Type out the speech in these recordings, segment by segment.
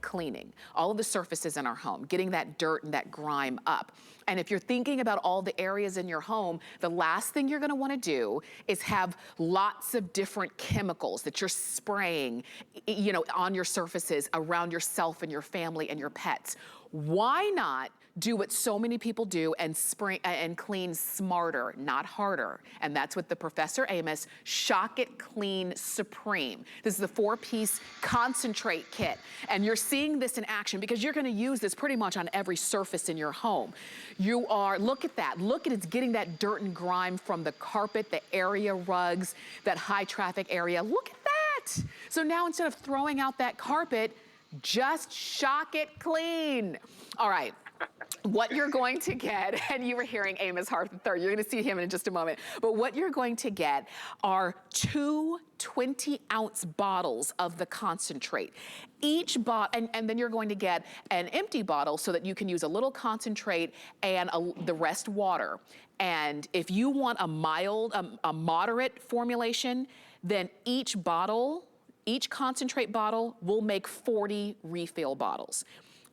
cleaning, all of the surfaces in our home, getting that dirt and that grime up. And if you're thinking about all the areas in your home, the last thing you're gonna wanna do is have lots of different chemicals that you're spraying, you know, on your surfaces around yourself and your family and your pets. Why not do what so many people do and spray and clean smarter, not harder? And that's what the Professor Amos Shock It Clean Supreme. This is the 4-piece concentrate kit. And you're seeing this in action because you're gonna use this pretty much on every surface in your home. You are, look at that. Look at it's getting that dirt and grime from the carpet, the area rugs, that high traffic area. Look at that. So now instead of throwing out that carpet, just shock it clean. All right. What you're going to get, and you were hearing Amos Harp III, you're gonna see him in just a moment, but what you're going to get are 2 20-ounce bottles of the concentrate. Each bottle, and then you're going to get an empty bottle so that you can use a little concentrate and the rest water. And if you want a mild, a moderate formulation, then each concentrate bottle will make 40 refill bottles.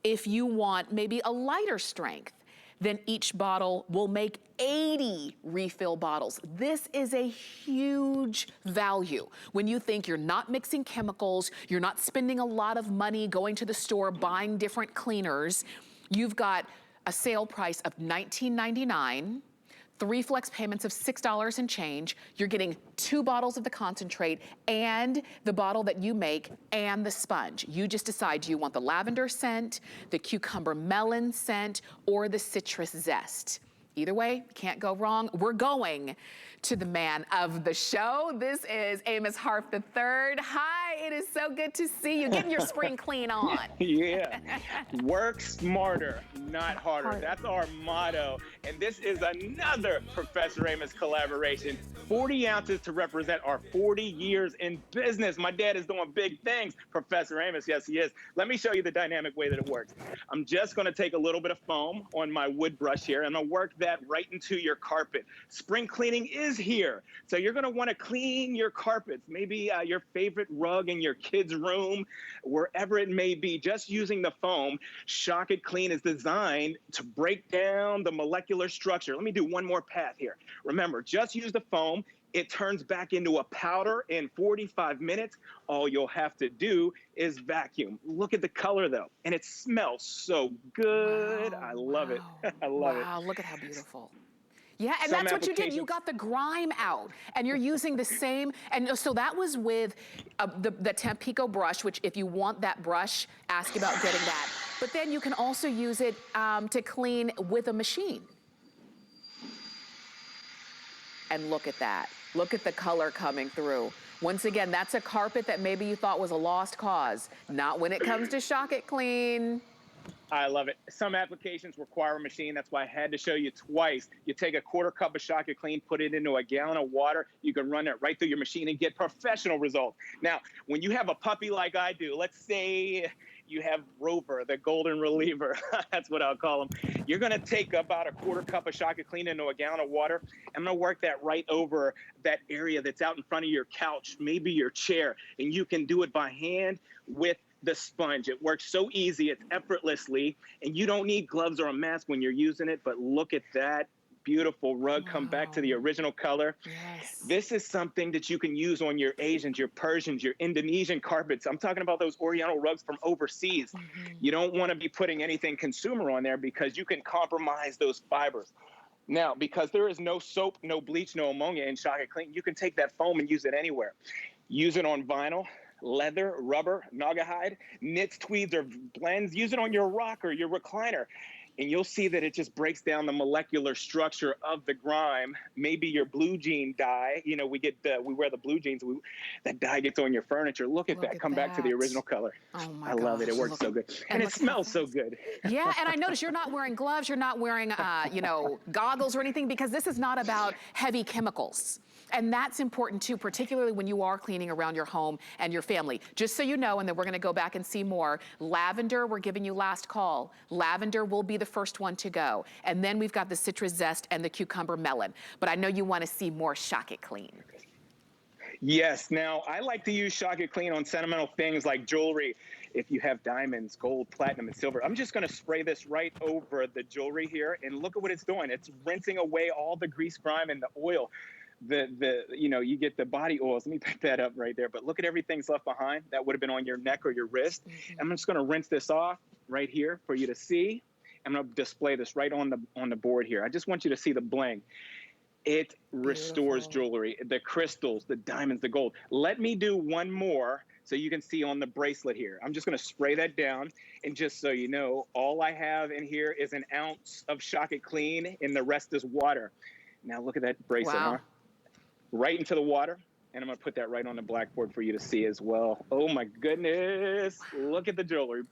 If you want maybe a lighter strength, then each bottle will make 80 refill bottles. This is a huge value. When you think you're not mixing chemicals, you're not spending a lot of money going to the store, buying different cleaners, you've got a sale price of $19.99, 3 flex payments of $6 and change. You're getting 2 bottles of the concentrate and the bottle that you make and the sponge. You just decide, do you want the lavender scent, the cucumber melon scent, or the citrus zest? Either way, can't go wrong. We're going to the man of the show. This is Amos Harp III. Hi, it is so good to see you. Getting your spring clean on. Yeah, work smarter, not harder. That's our motto. And this is another Professor Amos collaboration. 40 ounces to represent our 40 years in business. My dad is doing big things. Professor Amos, yes, he is. Let me show you the dynamic way that it works. I'm just gonna take a little bit of foam on my wood brush here, and I'll work that right into your carpet. Spring cleaning is here. So you're gonna wanna clean your carpets, maybe your favorite rug in your kid's room, wherever it may be, just using the foam. Shock It Clean is designed to break down the molecular structure. Let me do one more path here. Remember, just use the foam. It turns back into a powder in 45 minutes. All you'll have to do is vacuum. Look at the color though, and it smells so good. Wow, I love it. I love it. Wow, look at how beautiful. Yeah, and that's what you did. You got the grime out, and you're using the same, and so that was with the Tampico brush, which if you want that brush, ask about getting that. But then you can also use it to clean with a machine. And look at that. Look at the color coming through. Once again, that's a carpet that maybe you thought was a lost cause. Not when it comes to Shock It Clean. I love it. Some applications require a machine. That's why I had to show you twice. You take a 1/4 cup of Shock It Clean, put it into a gallon of water. You can run it right through your machine and get professional results. Now, when you have a puppy like I do, let's say you have Rover, the golden reliever. That's what I'll call him. You're going to take about a 1/4 cup of Shock It Clean into a gallon of water. I'm going to work that right over that area that's out in front of your couch, maybe your chair, and you can do it by hand with the sponge. It works so easy, it's effortlessly, and you don't need gloves or a mask when you're using it, but look at that beautiful rug come back to the original color. Yes. This is something that you can use on your Asians, your Persians, your Indonesian carpets. I'm talking about those Oriental rugs from overseas. You don't want to be putting anything consumer on there because you can compromise those fibers. Now, because there is no soap, no bleach, no ammonia in Shock It Clean, you can take that foam and use it anywhere. Use it on vinyl, leather, rubber, naugahyde, knits, tweeds, or blends. Use it on your rocker, your recliner, and you'll see that it just breaks down the molecular structure of the grime. Maybe your blue jean dye, you know, we wear the blue jeans, that dye gets on your furniture. Look at that, come back to the original color. Oh my I love it, it works so good. And it smells so good. Yeah, and I noticed you're not wearing gloves, you're not wearing, you know, goggles or anything, because this is not about heavy chemicals. And that's important too, particularly when you are cleaning around your home and your family. Just so you know, and then we're gonna go back and see more, lavender, we're giving you last call. Lavender will be the first one to go. And then we've got the citrus zest and the cucumber melon. But I know you wanna see more Shock It Clean. Yes, now I like to use Shock It Clean on sentimental things like jewelry. if you have diamonds, gold, platinum, and silver. I'm just gonna spray this right over the jewelry here, and look at what it's doing. It's rinsing away all the grease, grime, and the oil. You get the body oils. Let me pick that up right there. But look at everything's left behind. That would have been on your neck or your wrist. I'm just gonna rinse this off right here for you to see. I'm gonna display this right on the board here. I just want you to see the bling. It restores jewelry, the crystals, the diamonds, the gold. Let me do one more so you can see on the bracelet here. I'm just gonna spray that down. And just so you know, all I have in here is an ounce of Shock It Clean and the rest is water. Now look at that bracelet, huh? Right into the water. And I'm gonna put that right on the blackboard for you to see as well. Oh my goodness, look at the jewelry.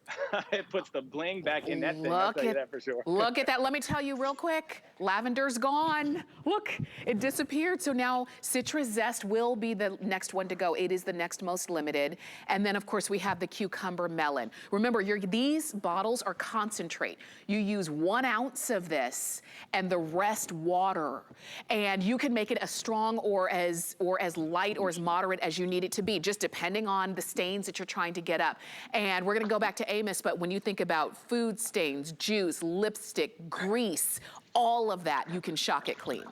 It puts the bling back in that thing, I'll tell you that for sure. Look at that, let me tell you real quick, lavender's gone. Look, it disappeared. So now Citrus Zest will be the next one to go. It is the next most limited. And then of course we have the Cucumber Melon. Remember, these bottles are concentrate. You use 1 ounce of this and the rest water. And you can make it as strong or as light or as moderate as you need it to be, just depending on the stains that you're trying to get up. And we're gonna go back to Amos, but when you think about food stains, juice, lipstick, grease, all of that, you can Shock It Clean.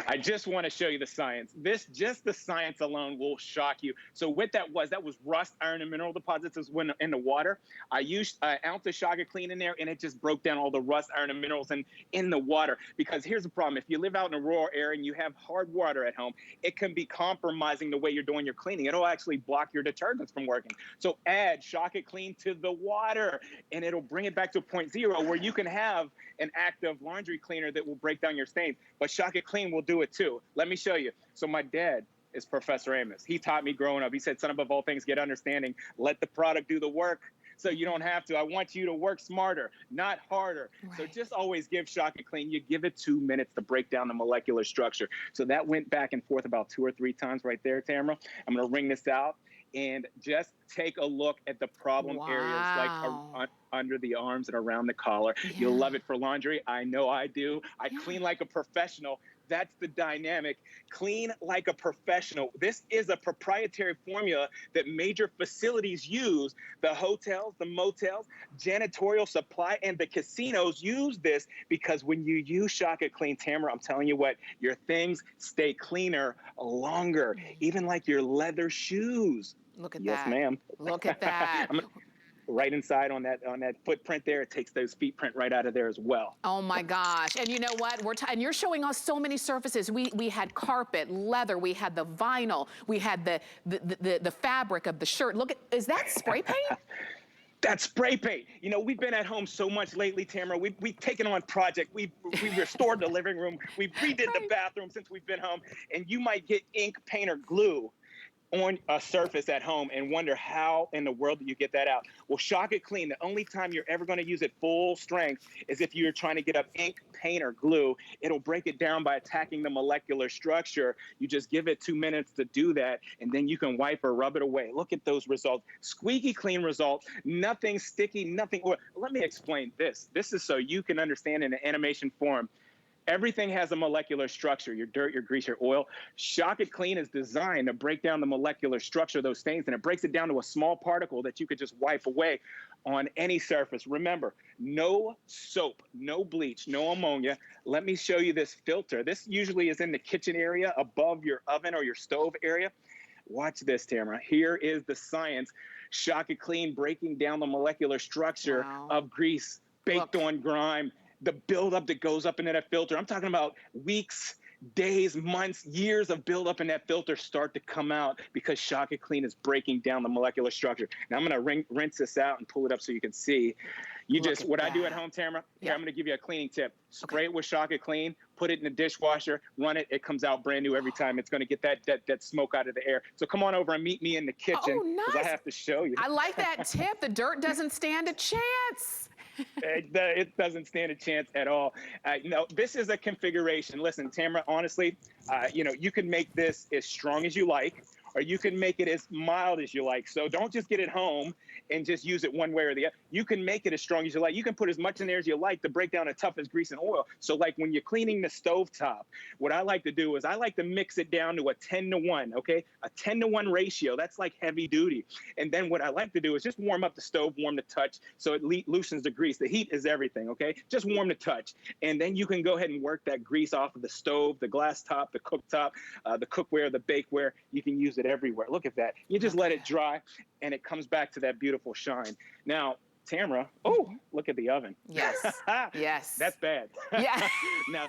I just want to show you the science. Just the science alone will shock you. So what that was rust, iron, and mineral deposits in the water. I used an ounce of Shock It Clean in there, and it just broke down all the rust, iron, and minerals in the water. Because here's the problem. If you live out in a rural area and you have hard water at home, it can be compromising the way you're doing your cleaning. It'll actually block your detergents from working. So add Shock It Clean to the water, and it'll bring it back to 0.0 where you can have an active laundry cleaner that will break down your stains. But Shock It Clean will do it too. Let me show you. So my dad is Professor Amos. He taught me growing up. He said, son, above all things, get understanding. Let the product do the work so you don't have to. I want you to work smarter, not harder. Right. So just always give Shock It Clean. You give it 2 minutes to break down the molecular structure. So that went back and forth about 2 or 3 times right there, Tamara. I'm going to wring this out. And just take a look at the problem areas, like under the arms and around the collar. Yeah. You'll love it for laundry. I know I do. I clean like a professional. That's the dynamic. Clean like a professional. This is a proprietary formula that major facilities use. The hotels, the motels, janitorial supply, and the casinos use this because when you use Shock It Clean, Tamara, I'm telling you what, your things stay cleaner longer, even like your leather shoes. Look at that. Yes, ma'am. Look at that. Right inside on that footprint there, it takes those feet print right out of there as well. Oh my gosh! And you know what? And you're showing us so many surfaces. We had carpet, leather, we had the vinyl, we had the fabric of the shirt. Look at, is that spray paint? That's spray paint. You know, we've been at home so much lately, Tamara. We've taken on projects. We've restored the living room. We've redid the bathroom since we've been home. And you might get ink, paint, or glue on a surface at home and wonder how in the world do you get that out. Well, Shock It Clean, the only time you're ever going to use it full strength is if you're trying to get up ink, paint, or glue. It'll break it down by attacking the molecular structure. You just give it 2 minutes to do that, and then you can wipe or rub it away. Look at those results. Squeaky clean results, nothing sticky, nothing. Let me explain this. This is so you can understand in an animation form. Everything has a molecular structure, your dirt, your grease, your oil. Shock It Clean is designed to break down the molecular structure of those stains, and it breaks it down to a small particle that you could just wipe away on any surface. Remember, no soap, no bleach, no ammonia. Let me show you this filter. This usually is in the kitchen area above your oven or your stove area. Watch this, Tamara. Here is the science. Shock It Clean breaking down the molecular structure of grease, baked on grime, the buildup that goes up into that filter. I'm talking about weeks, days, months, years of buildup in that filter start to come out because Shock It Clean is breaking down the molecular structure. Now I'm going to rinse this out and pull it up so you can see. What I do at home, Tamara, I'm going to give you a cleaning tip. Spray it with Shock It Clean, put it in the dishwasher, run it. It comes out brand new every time. It's going to get that smoke out of the air. So come on over and meet me in the kitchen because I have to show you. I like that tip. The dirt doesn't stand a chance. It doesn't stand a chance at all. This is a configuration. Listen, Tamara, honestly, you can make this as strong as you like, or you can make it as mild as you like. So don't just get it home and just use it one way or the other. You can make it as strong as you like. You can put as much in there as you like to break down the toughest grease and oil. So like when you're cleaning the stovetop, what I like to do is I like to mix it down to a 10-to-1, okay? A 10-to-1 ratio. That's like heavy duty. And then what I like to do is just warm up the stove, warm the touch, so it loosens the grease. The heat is everything, okay? Just warm the touch. And then you can go ahead and work that grease off of the stove, the glass top, the cooktop, the cookware, the bakeware. You can use it everywhere. Look at that. You just let it dry, and it comes back to that beautiful shine. Now, Tamara, oh, look at the oven. Yes, yes. That's bad. Yeah. Now,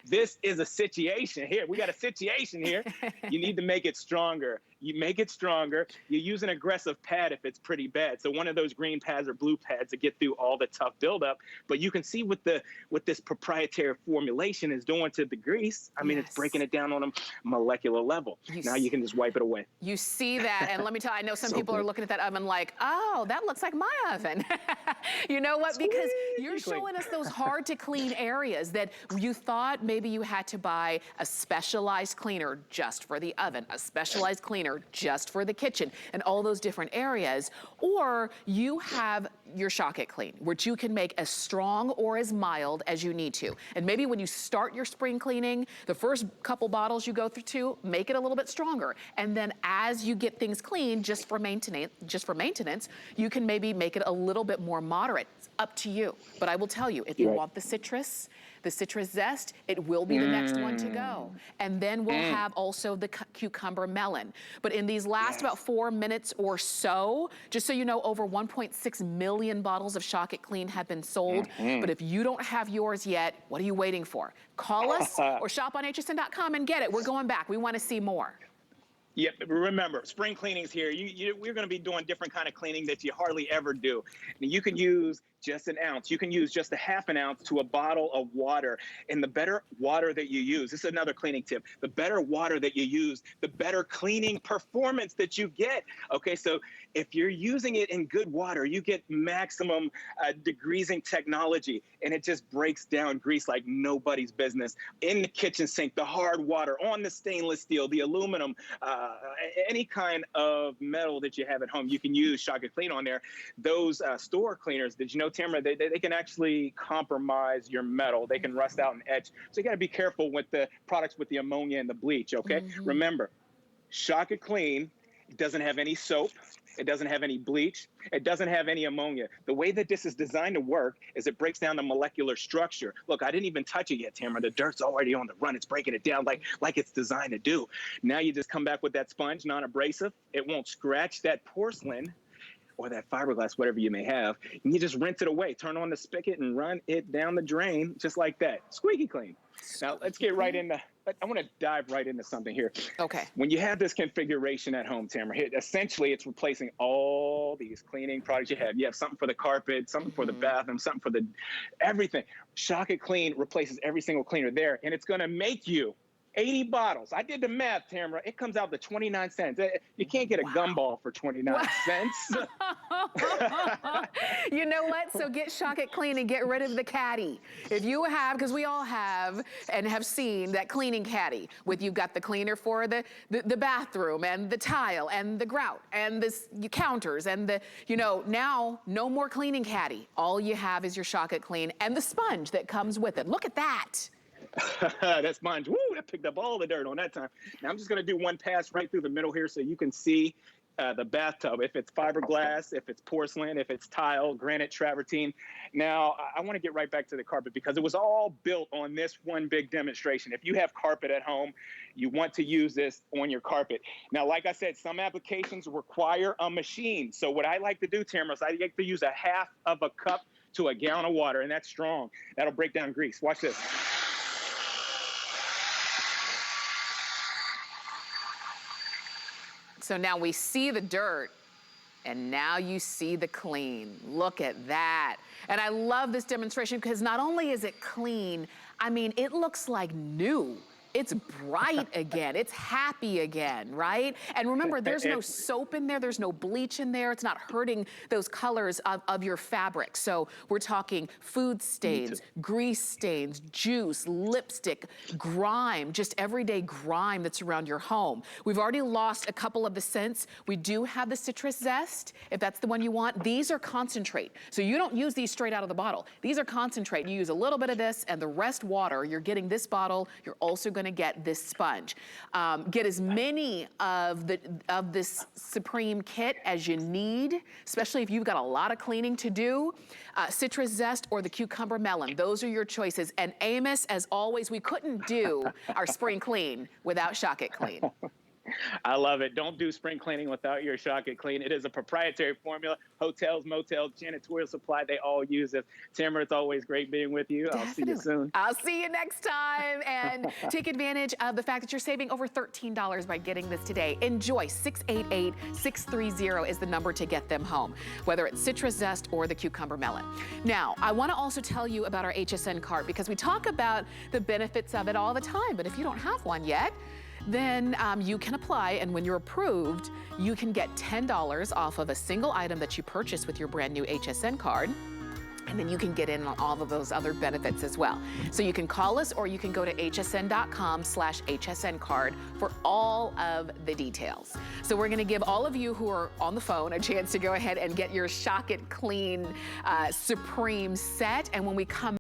this is a situation here. We got a situation here. You need to make it stronger. You make it stronger. You use an aggressive pad if it's pretty bad. So one of those green pads or blue pads to get through all the tough buildup. But you can see what this proprietary formulation is doing to the grease. I mean, it's breaking it down on a molecular level. Now you can just wipe it away. You see that, and let me tell you, I know some people are looking at that oven like, oh, that looks like my oven. You know what? Because you're showing us those hard to clean areas that you thought maybe you had to buy a specialized cleaner just for the oven, a specialized cleaner just for the kitchen, and all those different areas. Or you have your Shock It Clean, which you can make as strong or as mild as you need to. And maybe when you start your spring cleaning, the first couple bottles you go through to, make it a little bit stronger. And then as you get things clean, just for maintenance, you can maybe make it a little bit more moderate. It's up to you. But I will tell you, if you want the citrus zest, it will be the next one to go. And then we'll have also the cucumber melon. But in these last about 4 minutes or so, just so you know, over 1.6 million bottles of Shock It Clean have been sold. But if you don't have yours yet, what are you waiting for? Call us or shop on hsn.com and get it. We're going back. We want to see more. Yep, remember, spring cleaning's here. We're going to be doing different kind of cleaning that you hardly ever do. And you can use just an ounce. You can use just a half an ounce to a bottle of water. And the better water that you use, this is another cleaning tip, the better water that you use, the better cleaning performance that you get. Okay, so if you're using it in good water, you get maximum degreasing technology, and it just breaks down grease like nobody's business. In the kitchen sink, the hard water, on the stainless steel, the aluminum, any kind of metal that you have at home, you can use Shock It Clean on there. Those store cleaners, did you know, Tamara, they can actually compromise your metal. They can rust out and etch. So you got to be careful with the products with the ammonia and the bleach, okay? Remember, Shock It Clean doesn't have any soap. It doesn't have any bleach. It doesn't have any ammonia. The way that this is designed to work is it breaks down the molecular structure. Look, I didn't even touch it yet, Tamara. The dirt's already on the run. It's breaking it down like it's designed to do. Now you just come back with that sponge, non-abrasive. It won't scratch that porcelain or that fiberglass, whatever you may have, and you just rinse it away. Turn on the spigot and run it down the drain just like that. Squeaky clean. Now, let's get right into, I want to dive right into something here. Okay. When you have this configuration at home, Tamara, essentially it's replacing all these cleaning products you have. You have something for the carpet, something for the bathroom, something for everything. Shock It Clean replaces every single cleaner there, and it's going to make you 80 bottles. I did the math, Tamara. It comes out to 29 cents. You can't get a gumball for 29 cents. You know what? So get Shock It Clean and get rid of the caddy. If you have, because we all have and have seen that cleaning caddy with, you've got the cleaner for the bathroom and the tile and the grout and the counters and now no more cleaning caddy. All you have is your Shock It Clean and the sponge that comes with it. Look at that. That sponge, woo, that picked up all the dirt on that time. Now I'm just going to do one pass right through the middle here so you can see the bathtub, if it's fiberglass, if it's porcelain, if it's tile, granite, travertine. Now, I want to get right back to the carpet because it was all built on this one big demonstration. If you have carpet at home, you want to use this on your carpet. Now, like I said, some applications require a machine. So what I like to do, Tamara, is I like to use a half of a cup to a gallon of water, and that's strong. That'll break down grease. Watch this. So now we see the dirt, and now you see the clean. Look at that. And I love this demonstration because not only is it clean, I mean, it looks like new. It's bright again. It's happy again, right? And remember, there's no soap in there. There's no bleach in there. It's not hurting those colors of your fabric. So we're talking food stains, grease stains, juice, lipstick, grime, just everyday grime that's around your home. We've already lost a couple of the scents. We do have the citrus zest, if that's the one you want. These are concentrate. So you don't use these straight out of the bottle. These are concentrate. You use a little bit of this and the rest water. You're getting this bottle. You're also going to get this sponge. Get as many of this Supreme kit as you need, especially if you've got a lot of cleaning to do. Citrus zest or the cucumber melon. Those are your choices. And Amos, as always, we couldn't do our spring clean without Shock It Clean. I love it. Don't do spring cleaning without your Shock It Clean. It is a proprietary formula. Hotels, motels, janitorial supply, they all use it. Tamara, it's always great being with you. Definitely. I'll see you soon. I'll see you next time. And take advantage of the fact that you're saving over $13 by getting this today. Enjoy. 688-630 is the number to get them home, whether it's citrus zest or the cucumber melon. Now, I want to also tell you about our Hsn card because we talk about the benefits of it all the time. But if you don't have one yet, then you can apply, and when you're approved, you can get $10 off of a single item that you purchase with your brand new Hsn card. And then you can get in on all of those other benefits as well. So you can call us or you can go to hsn.com/HSN card for all of the details. So we're gonna give all of you who are on the phone a chance to go ahead and get your Shock It Clean Supreme set. And when we come